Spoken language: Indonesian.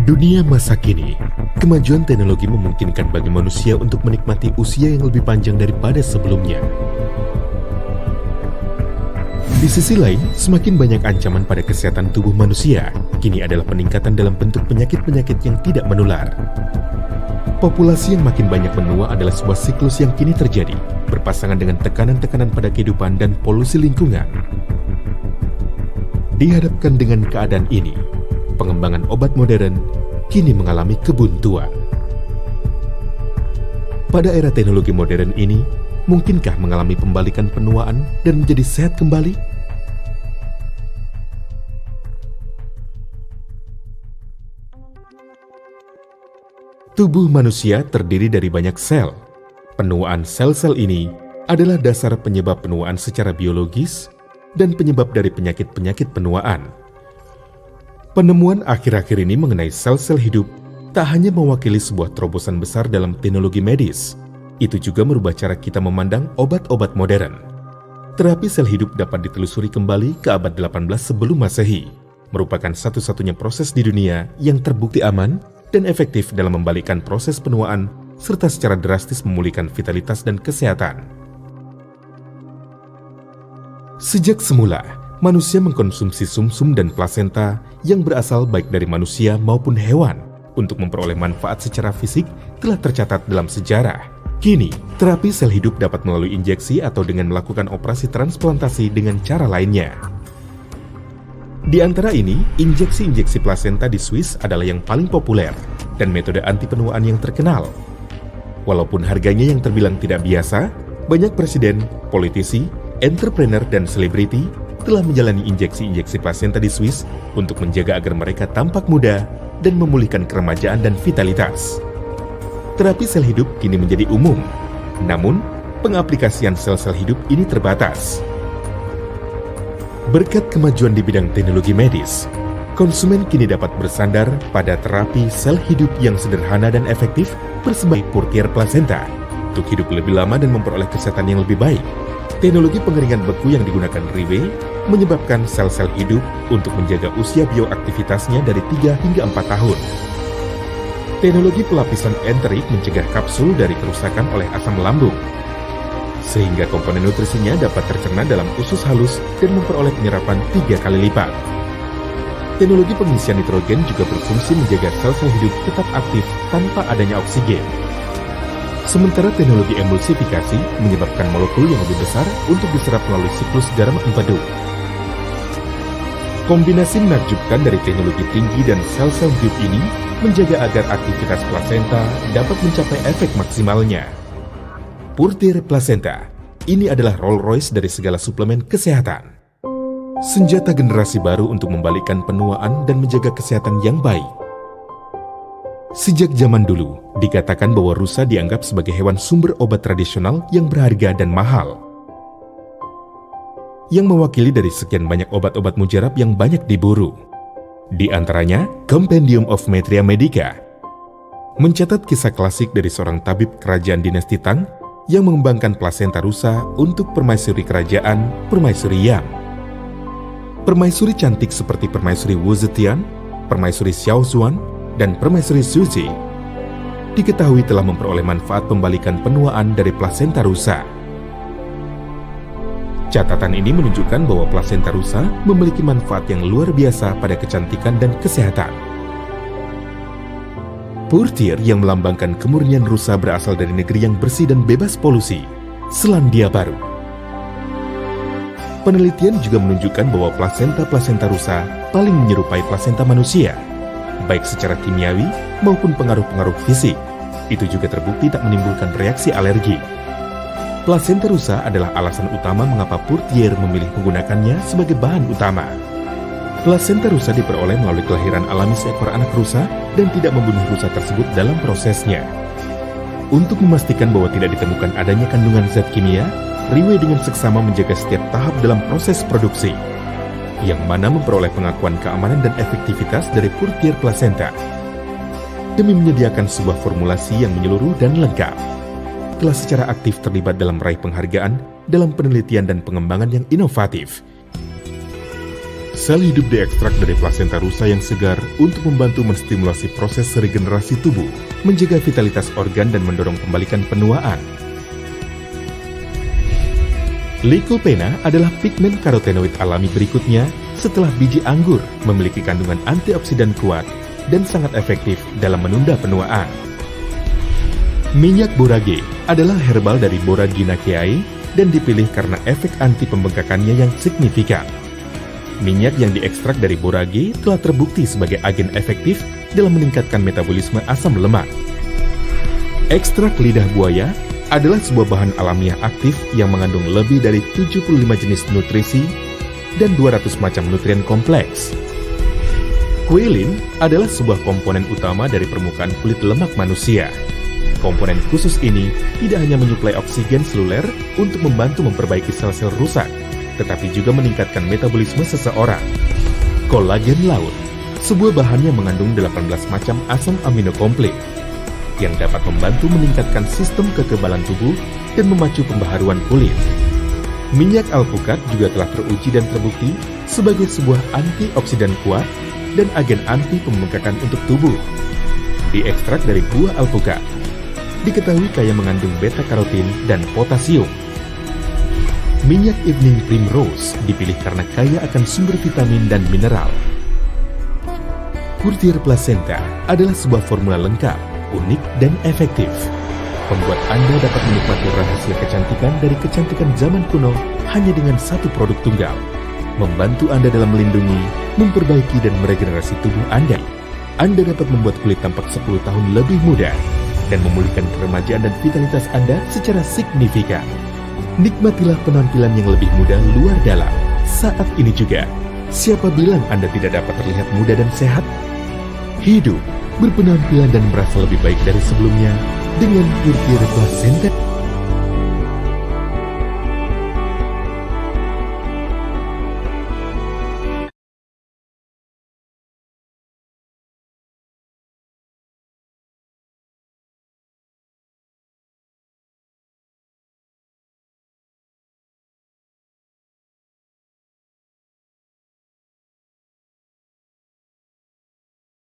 Dunia masa kini, kemajuan teknologi memungkinkan bagi manusia untuk menikmati usia yang lebih panjang daripada sebelumnya. Di sisi lain, semakin banyak ancaman pada kesehatan tubuh manusia, kini adalah peningkatan dalam bentuk penyakit-penyakit yang tidak menular. Populasi yang makin banyak menua adalah sebuah siklus yang kini terjadi, berpasangan dengan tekanan-tekanan pada kehidupan dan polusi lingkungan. Dihadapkan dengan keadaan ini, pengembangan obat modern kini mengalami kebuntuan. Pada era teknologi modern ini, mungkinkah mengalami pembalikan penuaan dan menjadi sehat kembali? Tubuh manusia terdiri dari banyak sel. Penuaan sel-sel ini adalah dasar penyebab penuaan secara biologis dan penyebab dari penyakit-penyakit penuaan. Penemuan akhir-akhir ini mengenai sel-sel hidup tak hanya mewakili sebuah terobosan besar dalam teknologi medis, itu juga merubah cara kita memandang obat-obat modern. Terapi sel hidup dapat ditelusuri kembali ke abad 18 sebelum Masehi, merupakan satu-satunya proses di dunia yang terbukti aman dan efektif dalam membalikkan proses penuaan serta secara drastis memulihkan vitalitas dan kesehatan. Sejak semula, manusia mengkonsumsi sumsum dan plasenta yang berasal baik dari manusia maupun hewan untuk memperoleh manfaat secara fisik telah tercatat dalam sejarah. Kini, terapi sel hidup dapat melalui injeksi atau dengan melakukan operasi transplantasi dengan cara lainnya. Di antara ini, injeksi-injeksi plasenta di Swiss adalah yang paling populer dan metode anti penuaan yang terkenal. Walaupun harganya yang terbilang tidak biasa, banyak presiden, politisi, entrepreneur, dan selebriti telah menjalani injeksi-injeksi plasenta di Swiss untuk menjaga agar mereka tampak muda dan memulihkan keremajaan dan vitalitas. Terapi sel hidup kini menjadi umum, namun pengaplikasian sel-sel hidup ini terbatas. Berkat kemajuan di bidang teknologi medis, konsumen kini dapat bersandar pada terapi sel hidup yang sederhana dan efektif bersebut Purtier Placenta untuk hidup lebih lama dan memperoleh kesehatan yang lebih baik. Teknologi pengeringan beku yang digunakan Riwe menyebabkan sel-sel hidup untuk menjaga usia bioaktivitasnya dari 3 hingga 4 tahun. Teknologi pelapisan enterik mencegah kapsul dari kerusakan oleh asam lambung, sehingga komponen nutrisinya dapat tercerna dalam usus halus dan memperoleh penyerapan 3 kali lipat. Teknologi pengisian nitrogen juga berfungsi menjaga sel-sel hidup tetap aktif tanpa adanya oksigen. Sementara teknologi emulsifikasi menyebabkan molekul yang lebih besar untuk diserap melalui siklus garam empedu. Kombinasi menakjubkan dari teknologi tinggi dan sel-sel hidup ini menjaga agar aktivitas plasenta dapat mencapai efek maksimalnya. Purtier Placenta, ini adalah Rolls-Royce dari segala suplemen kesehatan. Senjata generasi baru untuk membalikkan penuaan dan menjaga kesehatan yang baik. Sejak zaman dulu, dikatakan bahwa rusa dianggap sebagai hewan sumber obat tradisional yang berharga dan mahal, yang mewakili dari sekian banyak obat-obat mujarab yang banyak diburu. Di antaranya, Compendium of Metria Medica mencatat kisah klasik dari seorang tabib kerajaan dinasti Tang yang mengembangkan plasenta rusa untuk permaisuri kerajaan Permaisuri Yang. Permaisuri cantik seperti Permaisuri Wu Zetian, Permaisuri Xiao Zuan, dan Permaisuri Suzy diketahui telah memperoleh manfaat pembalikan penuaan dari plasenta rusa. Catatan ini menunjukkan bahwa plasenta rusa memiliki manfaat yang luar biasa pada kecantikan dan kesehatan. Purtier yang melambangkan kemurnian rusa berasal dari negeri yang bersih dan bebas polusi, Selandia Baru. Penelitian juga menunjukkan bahwa plasenta rusa paling menyerupai plasenta manusia, baik secara kimiawi maupun pengaruh-pengaruh fisik. Itu juga terbukti tak menimbulkan reaksi alergi. Plasenta rusa adalah alasan utama mengapa Purtier memilih menggunakannya sebagai bahan utama. Plasenta rusa diperoleh melalui kelahiran alami seekor anak rusa dan tidak membunuh rusa tersebut dalam prosesnya. Untuk memastikan bahwa tidak ditemukan adanya kandungan zat kimia, Riwe dengan seksama menjaga setiap tahap dalam proses produksi, yang mana memperoleh pengakuan keamanan dan efektivitas dari Purtier Placenta. Demi menyediakan sebuah formulasi yang menyeluruh dan lengkap, telah secara aktif terlibat dalam meraih penghargaan dalam penelitian dan pengembangan yang inovatif. Sel hidup diekstrak dari plasenta rusa yang segar untuk membantu menstimulasi proses regenerasi tubuh, menjaga vitalitas organ dan mendorong pembalikan penuaan. Lycopena adalah pigmen karotenoid alami berikutnya setelah biji anggur, memiliki kandungan antioksidan kuat dan sangat efektif dalam menunda penuaan. Minyak borage adalah herbal dari Boraginaceae dan dipilih karena efek anti pembengkakannya yang signifikan. Minyak yang diekstrak dari borage telah terbukti sebagai agen efektif dalam meningkatkan metabolisme asam lemak. Ekstrak lidah buaya adalah sebuah bahan alamiah aktif yang mengandung lebih dari 75 jenis nutrisi dan 200 macam nutrien kompleks. Kuilin adalah sebuah komponen utama dari permukaan kulit lemak manusia. Komponen khusus ini tidak hanya menyuplai oksigen seluler untuk membantu memperbaiki sel-sel rusak, tetapi juga meningkatkan metabolisme seseorang. Kolagen laut, sebuah bahan yang mengandung 18 macam asam amino komplit, yang dapat membantu meningkatkan sistem kekebalan tubuh dan memacu pembaharuan kulit. Minyak alpukat juga telah teruji dan terbukti sebagai sebuah antioksidan kuat dan agen anti pembengkakan untuk tubuh. Diekstrak dari buah alpukat, diketahui kaya mengandung beta-karotin dan potasium. Minyak evening primrose dipilih karena kaya akan sumber vitamin dan mineral. Courtier placenta adalah sebuah formula lengkap, unik, dan efektif. Membuat Anda dapat menikmati rahasia kecantikan dari kecantikan zaman kuno hanya dengan satu produk tunggal. Membantu Anda dalam melindungi, memperbaiki, dan meregenerasi tubuh Anda. Anda dapat membuat kulit tampak 10 tahun lebih muda dan memulihkan keremajaan dan vitalitas Anda secara signifikan. Nikmatilah penampilan yang lebih muda luar dalam saat ini juga. Siapa bilang Anda tidak dapat terlihat muda dan sehat? Hidup, berpenampilan dan merasa lebih baik dari sebelumnya dengan Courtier Placenta.